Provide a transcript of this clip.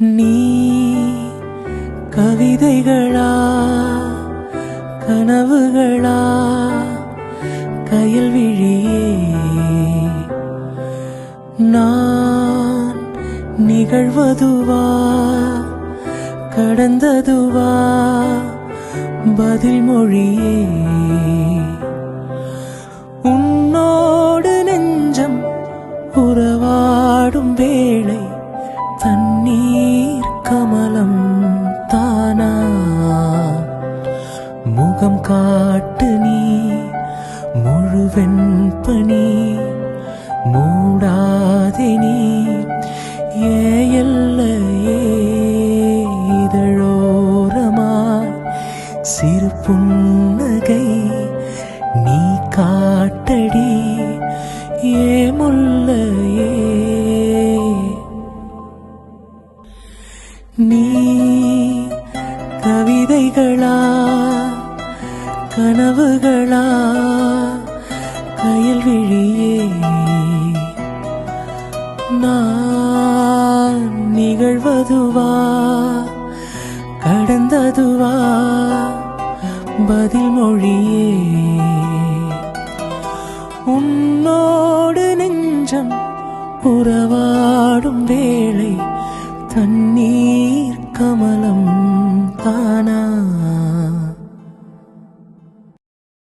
நீ கவிதைகளா கனவுகளா கயல் விழியே நான் நிகழ்வதுவா கடந்ததுவா பதில் மொழியே உன்னோடு நெஞ்சம் உறவாடும் வேளை தண்ணீர் கமலம் தானா முகம் காட்டு நீ முழுவெண் பனி மூடாதே நீ எல்லையே இதழோரமாய் சிறு புன்னகை நீ காட்டடி முல்லையே நீ கவிதைகளா கனவுகளா கயல் விழியே நான் நிகழ்வதுவா கடந்ததுவா பதில் மொழியே உன்னோடு நெஞ்சம் உறவாடும் வேளை தண்ணீர் கமலம் தானா.